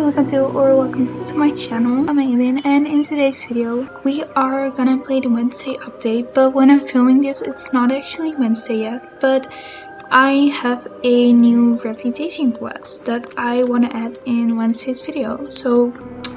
welcome back to my channel. I'm Aileen, and in today's video we are gonna play the Wednesday update, but when I'm filming this it's not actually Wednesday yet, but I have a new reputation quest that I want to add in Wednesday's video. So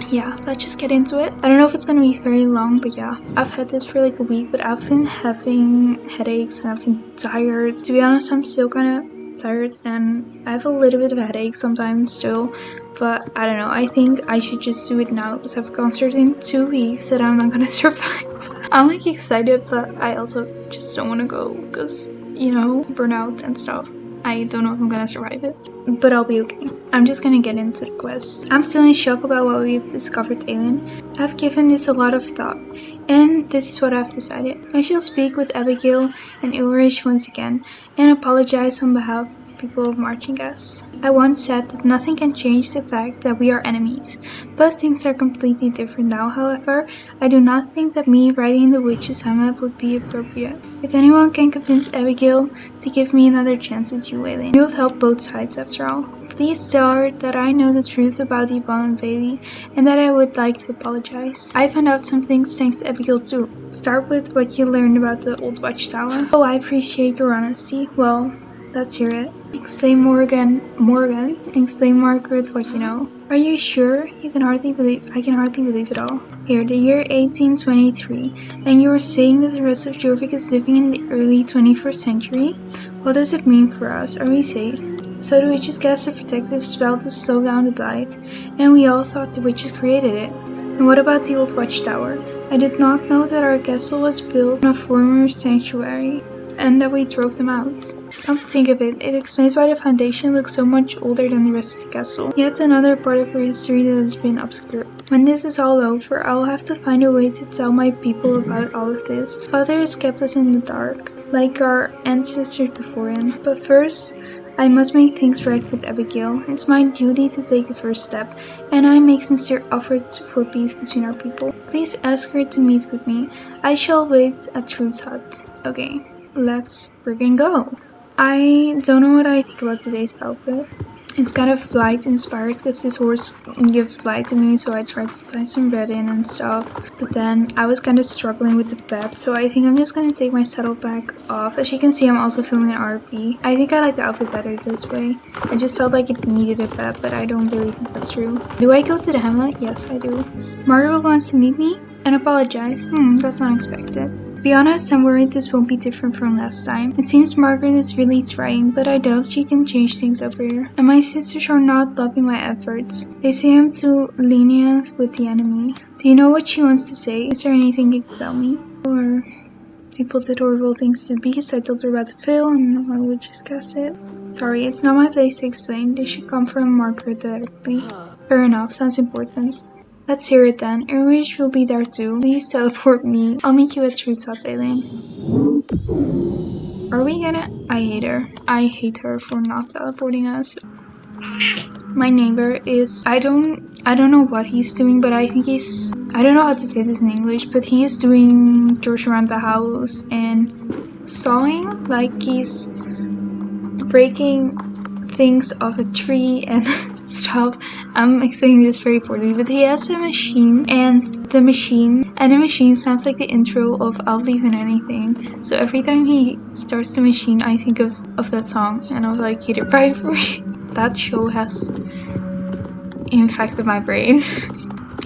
yeah, let's just get into it. I don't know if it's gonna be very long, but yeah, I've had this for like a week, but I've been having headaches and I've been tired. To be honest, I'm still kind of tired and I have a little bit of a headache sometimes still, but I don't know, I think I should just do it now because I have a concert in 2 weeks that I'm not gonna survive. I'm like excited, but I also just don't want to go because, you know, burnout and stuff. I don't know if I'm gonna survive it, but I'll be okay. I'm just gonna get into the quest. I'm still in shock about what we've discovered, Aileen. I've given this a lot of thought, and this is what I've decided. I shall speak with Abigail and Ulrich once again, and apologize on behalf of the people of Marching Gas. I once said that nothing can change the fact that we are enemies, but things are completely different now. However, I do not think that me writing the witch's hamlet would be appropriate. If anyone can convince Abigail to give me another chance, it's you, Aileen. You have helped both sides after all. Please tell her that I know the truth about Yvonne and Bailey, and that I would like to apologize. I found out some things thanks to Abigail too. Start with what you learned about the old watchtower. Oh, I appreciate your honesty. Well, let's hear it. Explain Morgan. Explain Margaret what you know. Are you sure? I can hardly believe it all. Here, the year 1823, and you were saying that the rest of Jorvik is living in the early 21st century? What does it mean for us? Are we safe? So the witches cast a protective spell to slow down the blight, and we all thought the witches created it. And what about the old watchtower? I did not know that our castle was built on a former sanctuary, and that we drove them out. Come to think of it, it explains why the foundation looks so much older than the rest of the castle. Yet another part of our history that has been obscured. When this is all over, I will have to find a way to tell my people about all of this. Father has kept us in the dark, like our ancestors before him. But first, I must make things right with Abigail. It's my duty to take the first step, and I make sincere efforts for peace between our people. Please ask her to meet with me. I shall wait at Truth's hut. Okay, let's friggin' go. I don't know what I think about today's outfit. It's kind of blight inspired because this horse gives blight to me, so I tried to tie some red in and stuff. But then I was kind of struggling with the bed, so I think I'm just gonna take my saddleback off. As you can see, I'm also filming an RP. I think I like the outfit better this way. I just felt like it needed a bed, but I don't really think that's true. Do I go to the hamlet? Yes, I do. Margaret wants to meet me and apologize. That's unexpected. To be honest, I'm worried this won't be different from last time. It seems Margaret is really trying, but I doubt she can change things over here. And my sisters are not loving my efforts. They say I'm too lenient with the enemy. Do you know what she wants to say? Is there anything you can tell me? Or people did horrible things to the beast. I told her about the veil and I would just guess it. Sorry, it's not my place to explain. This should come from Margaret directly. Fair enough, sounds important. Let's hear it then. Ulrich will be there too. Please teleport me. I'll meet you at Truth's hut, Aileen. Are we gonna? I hate her. I hate her for not teleporting us. My neighbor is, I don't know what he's doing, but I think he's, I don't know how to say this in English, but he is doing chores around the house and sawing, like he's breaking things off a tree and stuff. I'm explaining this very poorly, but he has a machine, and the machine sounds like the intro of I'll Believe in Anything. So every time he starts the machine, I think of that song, and I was like, he deprived me. That show has infected my brain.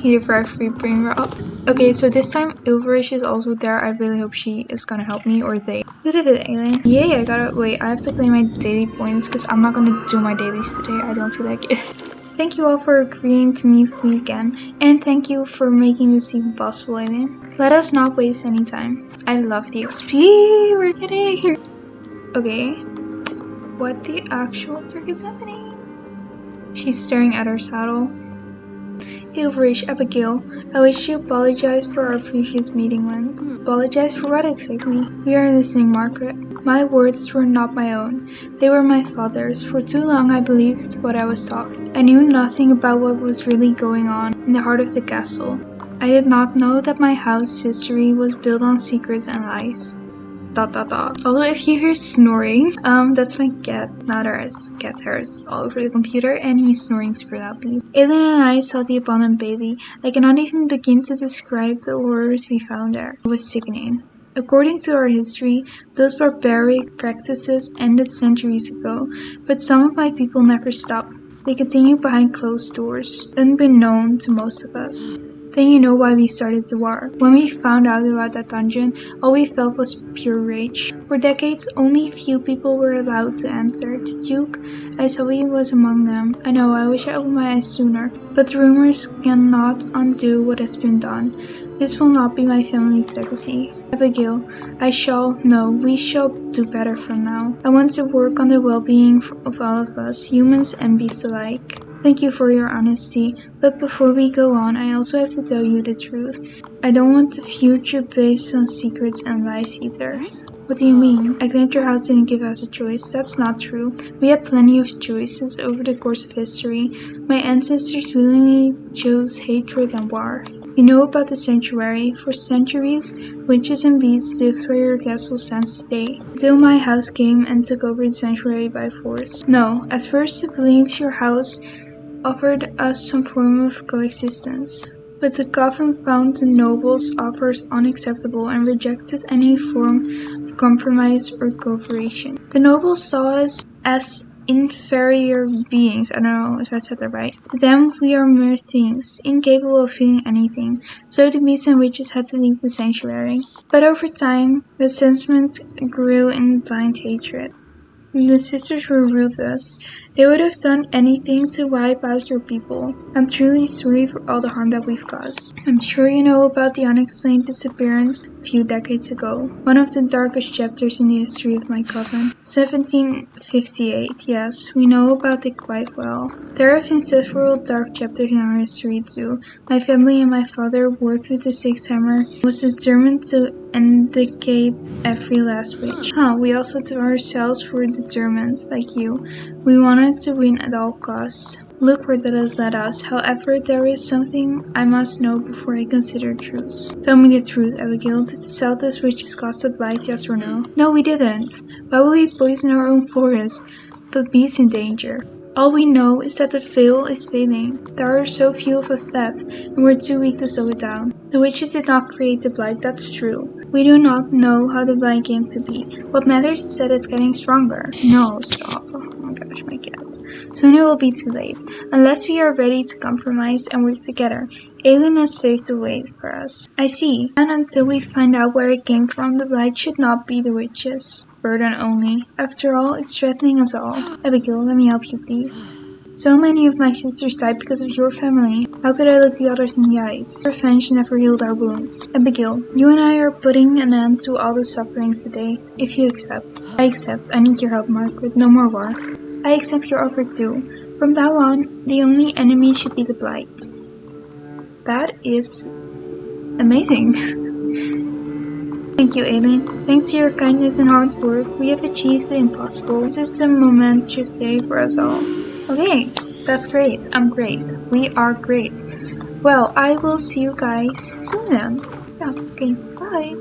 He deprived me brain rot. Okay, so this time Ulrich is also there. I really hope she is gonna help me, or they. Who did it, Aileen? Yay, I gotta wait. I have to claim my daily points because I'm not gonna do my dailies today. I don't feel like it. Thank you all for agreeing to meet with me again, and thank you for making this even possible, Aileen. Let us not waste any time. I love the XP we're getting. Okay, what the actual trick is happening? She's staring at her saddle. Ulrich, Abigail, I wish to apologize for our previous meeting once. Apologize for what exactly? We are listening, Margaret. My words were not my own. They were my father's. For too long I believed what I was taught. I knew nothing about what was really going on in the heart of the castle. I did not know that my house's history was built on secrets and lies. dot dot dot. Although if you hear snoring, that's my cat. Now there's cat hairs all over the computer and he's snoring super loudly. Aileen and I saw the abandoned bailey. I cannot even begin to describe the horrors we found there. It was sickening. According to our history, those barbaric practices ended centuries ago, but some of my people never stopped. They continued behind closed doors, unbeknown to most of us. Then you know why we started the war. When we found out about that dungeon, all we felt was pure rage. For decades, only a few people were allowed to enter. The Duke, I saw he was among them. I know, I wish I opened my eyes sooner. But the rumors cannot undo what has been done. This will not be my family's legacy. Abigail, we shall do better from now. I want to work on the well-being of all of us, humans and beasts alike. Thank you for your honesty, but before we go on, I also have to tell you the truth. I don't want the future based on secrets and lies either. What do you mean? I claimed your house didn't give us a choice. That's not true. We had plenty of choices over the course of history. My ancestors willingly chose hatred and war. You know about the sanctuary. For centuries, witches and beasts lived where your castle stands today, until my house came and took over the sanctuary by force. No, at first I believed your house offered us some form of coexistence. But the coven found the nobles' offers unacceptable and rejected any form of compromise or cooperation. The nobles saw us as inferior beings. I don't know if I said that right. To them, we are mere things, incapable of feeling anything. So the beasts and witches had to leave the sanctuary. But over time, resentment grew in blind hatred. The sisters were ruthless. They would have done anything to wipe out your people. I'm truly sorry for all the harm that we've caused. I'm sure you know about the unexplained disappearance a few decades ago. One of the darkest chapters in the history of my coven. 1758, yes, we know about it quite well. There have been several dark chapters in our history too. My family and my father worked with the Sixth Hammer and was determined to eradicate every last witch. We also ourselves were determined, like you. We wanted to win at all costs. Look where that has led us. However, there is something I must know before I consider truce. Tell me the truth, Abigail. Did the Southwest witches cause the blight, yes or no? No, we didn't. Why would we poison our own forest? But bees in danger. All we know is that the veil is fading. There are so few of us left, and we're too weak to slow it down. The witches did not create the blight, that's true. We do not know how the blight came to be. What matters is that it's getting stronger. No, stop. Oh my gosh, my cat. Soon it will be too late. Unless we are ready to compromise and work together. Aileen has paved the way for us. I see. And until we find out where it came from, the blight should not be the witches' burden only. After all, it's threatening us all. Abigail, let me help you, please. So many of my sisters died because of your family. How could I look the others in the eyes? Revenge never healed our wounds. Abigail, you and I are putting an end to all the suffering today. If you accept. I accept. I need your help, Margaret. No more war. I accept your offer too. From now on, the only enemy should be the blight. That is amazing. Thank you, Aileen. Thanks to your kindness and hard work, we have achieved the impossible. This is a momentous day for us all. Okay, that's great. I'm great. We are great. Well, I will see you guys soon then. Yeah, okay, bye.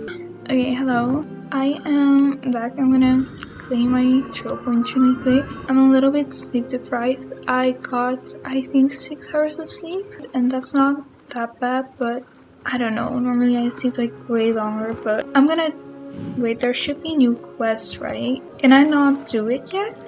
Okay, hello. I am back. I'm gonna clean my throat points really quick. I'm a little bit sleep deprived. I got, I think, 6 hours of sleep, and that's not that bad, but I don't know. Normally I sleep like way longer, but I'm gonna wait. There should be new quests, right? Can I not do it yet?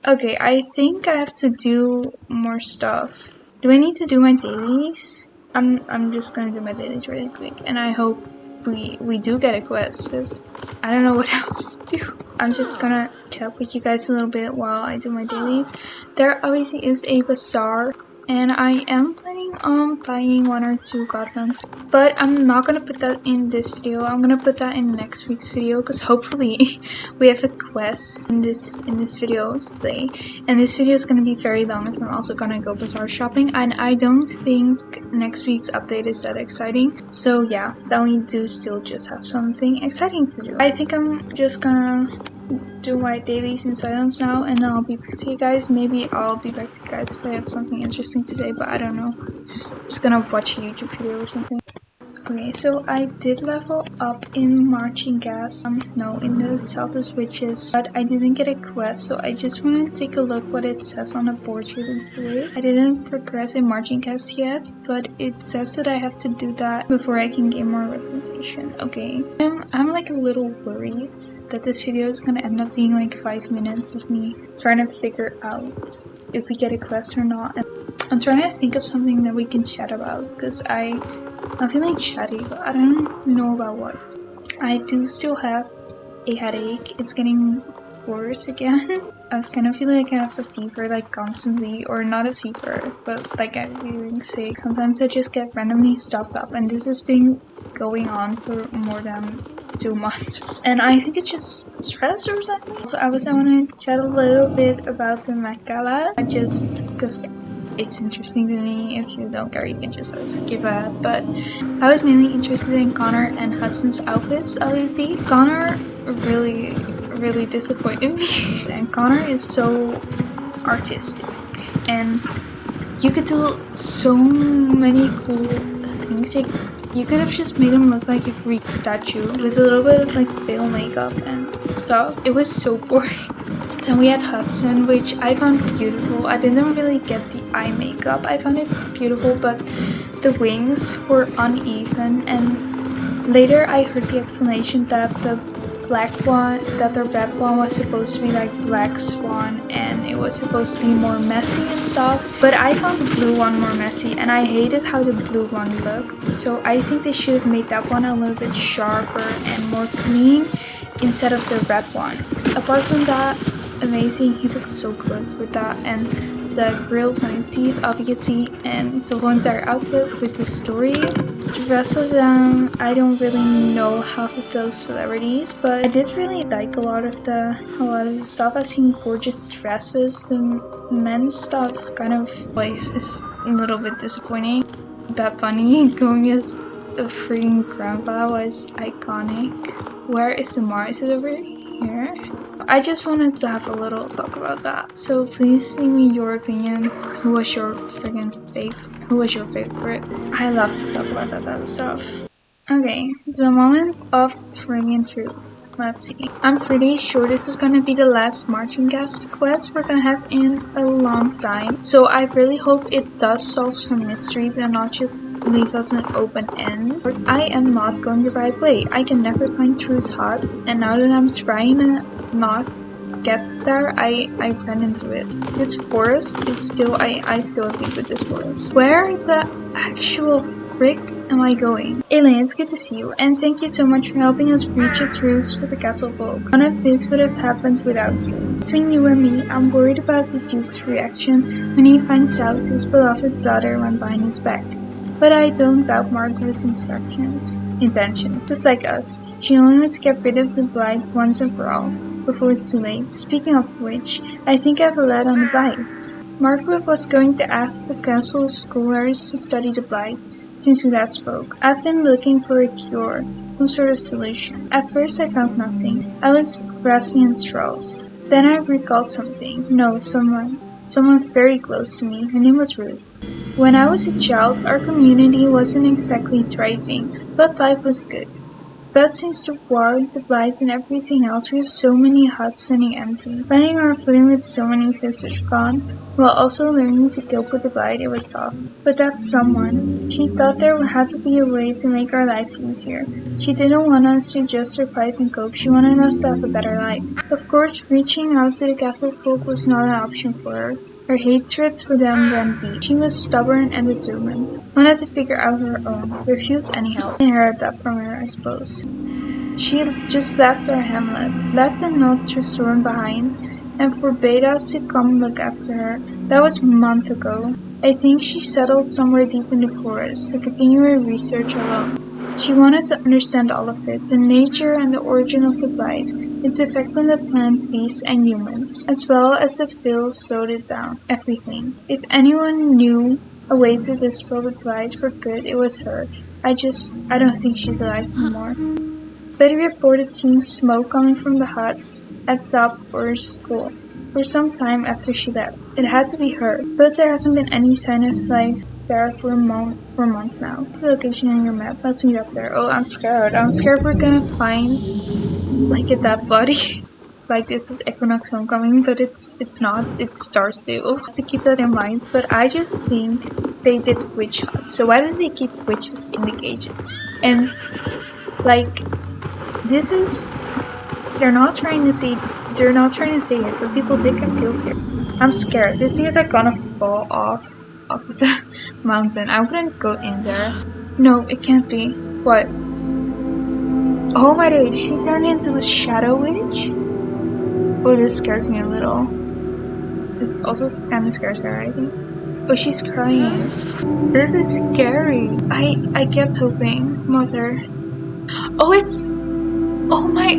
Okay, I think I have to do more stuff. Do I need to do my dailies? I'm just gonna do my dailies really quick, and I hope we do get a quest, because I don't know what else to do. I'm just gonna chat with you guys a little bit while I do my dailies. There obviously is a bazaar, and I am planning on buying 1 or 2 goblins, but I'm not gonna put that in this video. I'm gonna put that in next week's video, because hopefully we have a quest in this video to play. And this video is gonna be very long, if I'm also gonna go bazaar shopping, and I don't think next week's update is that exciting. So yeah, then we do still just have something exciting to do. I think I'm just gonna do my dailies in silence now, and then I'll be back to you guys. Maybe I'll be back to you guys if I have something interesting today, but I don't know. I'm just gonna watch a YouTube video or something. Okay, so I did level up in marching gas, no, in the Celtics Witches, but I didn't get a quest, so I just want to take a look what it says on the board really quick. I didn't progress in marching gas yet, but it says that I have to do that before I can gain more reputation. Okay, I'm like a little worried that this video is gonna end up being like 5 minutes of me trying to figure out if we get a quest or not. And I'm trying to think of something that we can chat about, because I'm feeling chatty, but I don't know about what. I do still have a headache. It's getting worse again. I kind of feel like I have a fever like constantly, or not a fever, but like I'm feeling sick. Sometimes I just get randomly stuffed up, and this has been going on for more than 2 months. And I think it's just stress or something. So I want to chat a little bit about the Met Gala. Because it's interesting to me. If you don't care, you can just skip ahead. But I was mainly interested in Connor and Hudson's outfits, obviously. Connor really disappointed me. And Connor is so artistic. And you could do so many cool things. Like, you could have just made him look like a Greek statue with a little bit of like pale makeup and stuff. It was so boring. Then we had Hudson, which I found beautiful. I didn't really get the eye makeup. I found it beautiful, but the wings were uneven. And later I heard the explanation that the red one was supposed to be like Black Swan, and it was supposed to be more messy and stuff. But I found the blue one more messy, and I hated how the blue one looked. So I think they should have made that one a little bit sharper and more clean instead of the red one. Apart from that, amazing, he looked so good with that, and the grills on his teeth obviously, and the whole entire outfit with the story. The rest of them, I don't really know half of those celebrities, but I did really like a lot of the stuff. I've seen gorgeous dresses. The men's stuff kind of is a little bit disappointing. Bad Bunny going as a freaking grandpa was iconic. Where is the Mars? Is it over here? I just wanted to have a little talk about that. So please leave me your opinion. Who was your friggin' favorite? Who was your favorite? I love to talk about that type of stuff. Okay, the moment of friggin' truth. Let's see. I'm pretty sure this is gonna be the last marching gas quest we're gonna have in a long time. So I really hope it does solve some mysteries and not just leave us an open end. But I am not going the right way. I can never find Truth's hut, and now that I'm trying to not get there, I ran into it. This forest is still, I still think with this forest. Where the actual frick am I going? Elaine, it's good to see you, and thank you so much for helping us reach a truce with the castle folk. None of this would have happened without you. Between you and me, I'm worried about the Duke's reaction when he finds out his beloved daughter went behind his back. But I don't doubt Margaret's intentions. Just like us, she only wants to get rid of the blight once and for all, before it's too late. Speaking of which, I think I have a lead on the blight. Margaret was going to ask the castle scholars to study the blight, since we last spoke. I've been looking for a cure, some sort of solution. At first I found nothing. I was grasping at straws. Then I recalled something. No, someone very close to me. Her name was Ruth. When I was a child, our community wasn't exactly thriving, but life was good. But since the war, the blight, and everything else, we have so many huts standing empty. Planning our footing with so many sisters gone, while also learning to cope with the blight, it was tough. But that someone, she thought there had to be a way to make our lives easier. She didn't want us to just survive and cope, she wanted us to have a better life. Of course, reaching out to the castle folk was not an option for her. Her hatred for them ran deep. She was stubborn and determined. Wanted to figure out her own. Refused any help. Inherited that from her, I suppose. She just left our hamlet, left a note to Storm behind, and forbade us to come look after her. That was months ago. I think she settled somewhere deep in the forest to continue her research alone. She wanted to understand all of it, the nature and the origin of the blight, its effect on the plant, beasts, and humans, as well as the fields slowed it down, everything. If anyone knew a way to dispel the blight for good, it was her. I don't think she's alive anymore. Betty reported seeing smoke coming from the hut at top of her school for some time after she left. It had to be her, but there hasn't been any sign of life there for a month now. The location on your map. Let's meet up there. Oh, I'm scared. I'm scared we're gonna find like a dead body. Like this is Equinox Homecoming, but it's not. It's Starstew. To keep that in mind. But I just think they did witch hunt. So why do they keep witches in the cages? And like this is. They're not trying to say it, but people did get killed here. I'm scared. This thing is like gonna fall off of the mountain. I wouldn't go in there. No, it can't be. What? Oh my days, she turned into a shadow witch? Oh, this scares me a little. It also kind of scares her, I think. Oh, she's crying. This is scary. I kept hoping. Mother. Oh, it's... Oh my...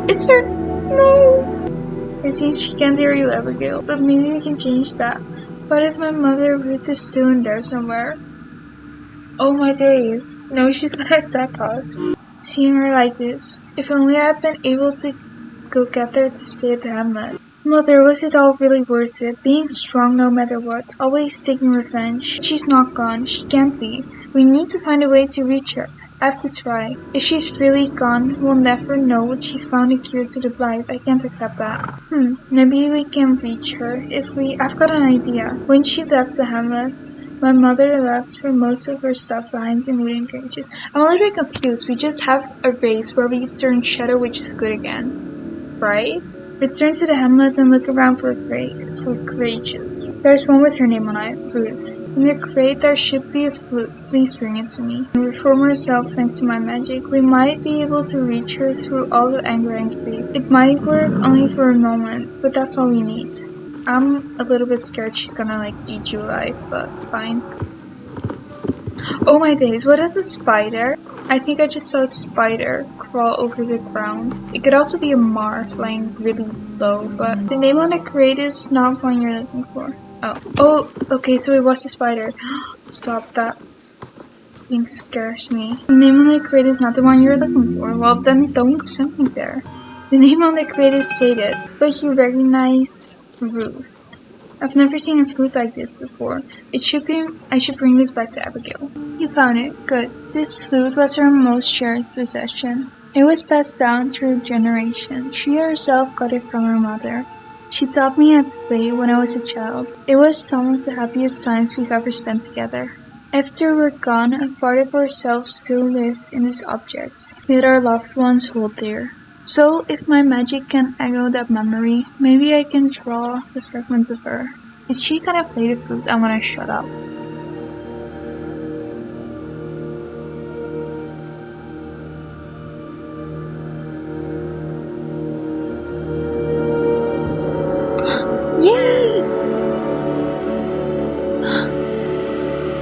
It's her... No! It seems she can't hear you, Abigail. But maybe we can change that. What if my mother Ruth is still in there somewhere? Oh my days. No, she's gonna attack us. Seeing her like this. If only I had been able to go get there to stay at the hamlet. Mother, was it all really worth it? Being strong no matter what. Always taking revenge. She's not gone. She can't be. We need to find a way to reach her. I have to try. If she's really gone, we'll never know what she found a cure to the blight. I can't accept that. Maybe we can reach her. I've got an idea. When she left the hamlet, my mother left for most of her stuff behind in wooden cages. I'm a little bit confused. We just have a race where we turn shadow witches good again. Right? Return to the hamlet and look around for creatures. There's one with her name on it, Ruth. In the crate there should be a flute. Please bring it to me. And reform herself thanks to my magic. We might be able to reach her through all the anger and grief. It might work only for a moment, but that's all we need. I'm a little bit scared she's gonna like eat you alive, but fine. Oh my days, what is a spider? I think I just saw a spider crawl over the ground. It could also be a mar flying really low, but the name on the crate is not one you're looking for. Oh, okay, so it was a spider. Stop, that thing scares me. The name on the crate is not the one you're looking for. Well, then don't send me there. The name on the crate is faded, but you recognize Ruth. I've never seen a flute like this before. I should bring this back to Abigail. You found it. Good. This flute was her most cherished possession. It was passed down through generations. She herself got it from her mother. She taught me how to play when I was a child. It was some of the happiest times we've ever spent together. After we're gone, a part of ourselves still lived in these objects, made our loved ones hold dear. So, if my magic can echo that memory, maybe I can draw the fragments of her. Is she gonna play the flute? I'm gonna shut up. Yay!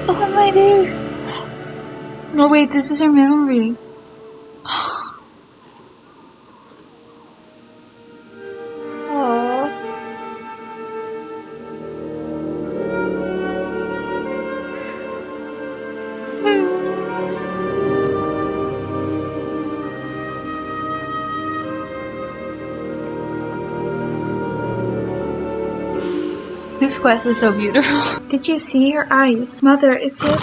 Oh my days! No wait, this is her memory. This quest is so beautiful. Did you see her eyes? Mother, is it?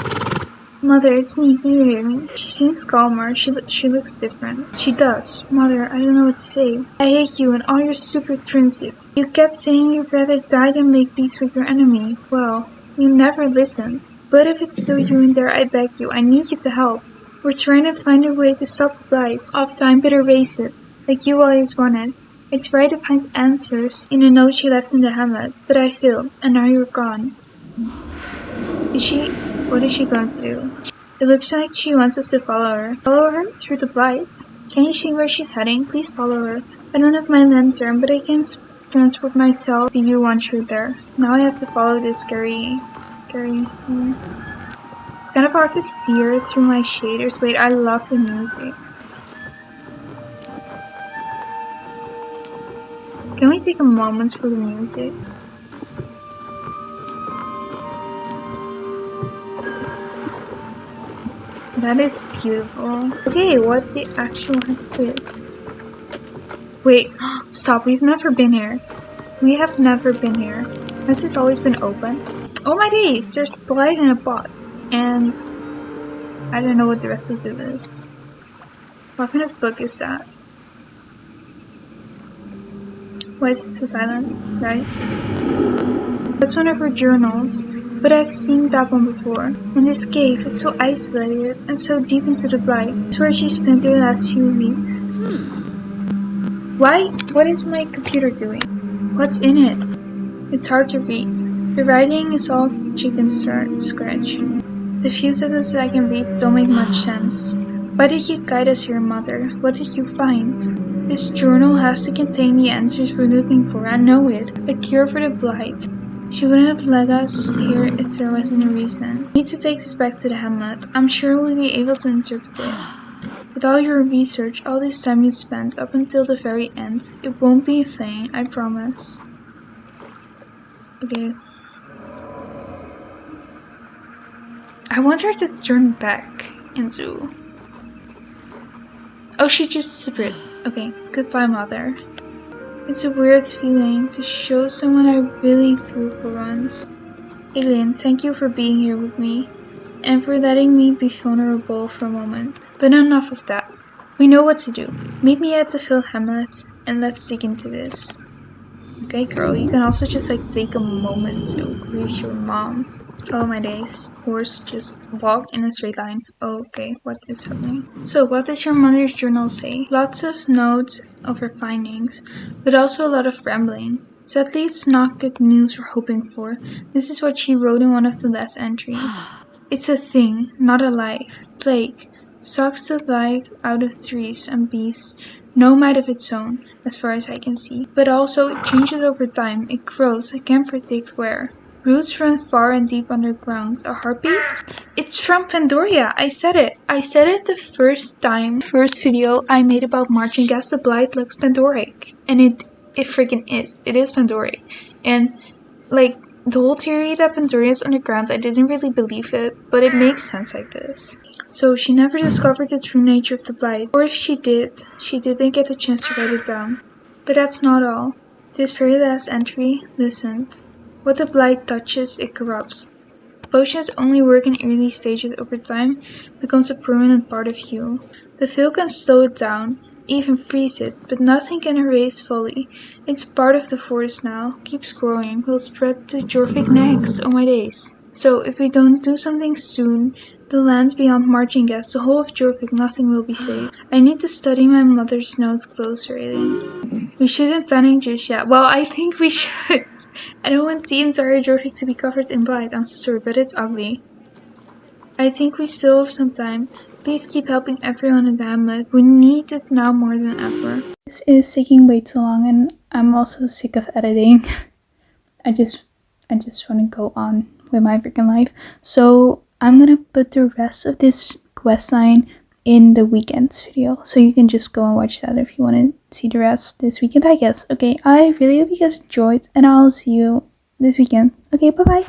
Mother, it's me. Can you hear me? She seems calmer. She looks different. She does. Mother, I don't know what to say. I hate you and all your stupid principles. You kept saying you'd rather die than make peace with your enemy. Well, you never listen. But if it's still you in there, I beg you. I need you to help. We're trying to find a way to stop the blight. Off time, but erase it. Like you always wanted. I tried to find answers in a note she left in the hamlet, but I failed, and now you're gone. What is she going to do? It looks like she wants us to follow her. Follow her? Through the blight? Can you see where she's heading? Please follow her. I don't have my lantern, but I can transport myself to you once you're there. Now I have to follow this scary... It's kind of hard to see her through my shaders. Wait, I love the music. Can we take a moment for the music? That is beautiful. Okay, what the actual heck is? Wait, stop, we've never been here. We have never been here. Has this always been open? Oh my days, there's blight in a pot, and I don't know what the rest of it is. What kind of book is that? Why is it so silent, guys? That's one of her journals, but I've seen that one before. In this cave, it's so isolated and so deep into the blight. It's where she spent her last few weeks. Why? What is my computer doing? What's in it? It's hard to read. The writing is all chicken scratch. The few sentences I can read don't make much sense. Why did you guide us here, Mother? What did you find? This journal has to contain the answers we're looking for. I know it. A cure for the blight. She wouldn't have let us here if there wasn't a reason. We need to take this back to the hamlet. I'm sure we'll be able to interpret it. With all your research, all this time you spent up until the very end, it won't be in vain, I promise. Okay. I want her to turn back into... Oh, she just disappeared. Okay, goodbye, Mother. It's a weird feeling to show someone I really feel for once. Alien, thank you for being here with me, and for letting me be vulnerable for a moment. But enough of that. We know what to do. Meet me at the Phil Hamlet, and let's dig into this. Okay, girl, you can also just take a moment to greet your mom. Oh my days, horse just walked in a straight line. Okay, what is happening? So what does your mother's journal say? Lots of notes of her findings, but also a lot of rambling. Sadly, it's not good news we're hoping for. This is what she wrote in one of the last entries. It's a thing, not a life. Plague. Sucks the life out of trees and beasts. No might of its own, as far as I can see. But also, it changes over time. It grows. I can't predict where. Roots run far and deep underground. A heartbeat? It's from Pandoria. I said it. I said it the first video I made about marching gas. The blight looks Pandoric. And it freaking is. It is Pandoric. And the whole theory that Pandoria is underground, I didn't really believe it, but it makes sense like this. So she never discovered the true nature of the blight. Or if she did, she didn't get the chance to write it down. But that's not all. This very last entry, listened. What the blight touches, it corrupts. Potions only work in early stages. Over time, becomes a permanent part of you. The veil can slow it down, even freeze it, but nothing can erase fully. It's part of the forest now, keeps growing, will spread to Jorvik next, oh my days. So if we don't do something soon, the lands beyond marching gas, the whole of Jorvik, nothing will be safe. I need to study my mother's notes closer, Alien. We shouldn't panic just yet. Well, I think we should. I don't want the entire Jorvik to be covered in blight, I'm so sorry, but it's ugly. I think we still have some time. Please keep helping everyone in the hamlet. We need it now more than ever. This is taking way too long, and I'm also sick of editing. I just want to go on with my freaking life. So I'm gonna put the rest of this quest line in the weekends video, so you can just go and watch that if you want to see the rest this weekend, I guess. Okay, I really hope you guys enjoyed, and I'll see you this weekend. Okay, bye bye.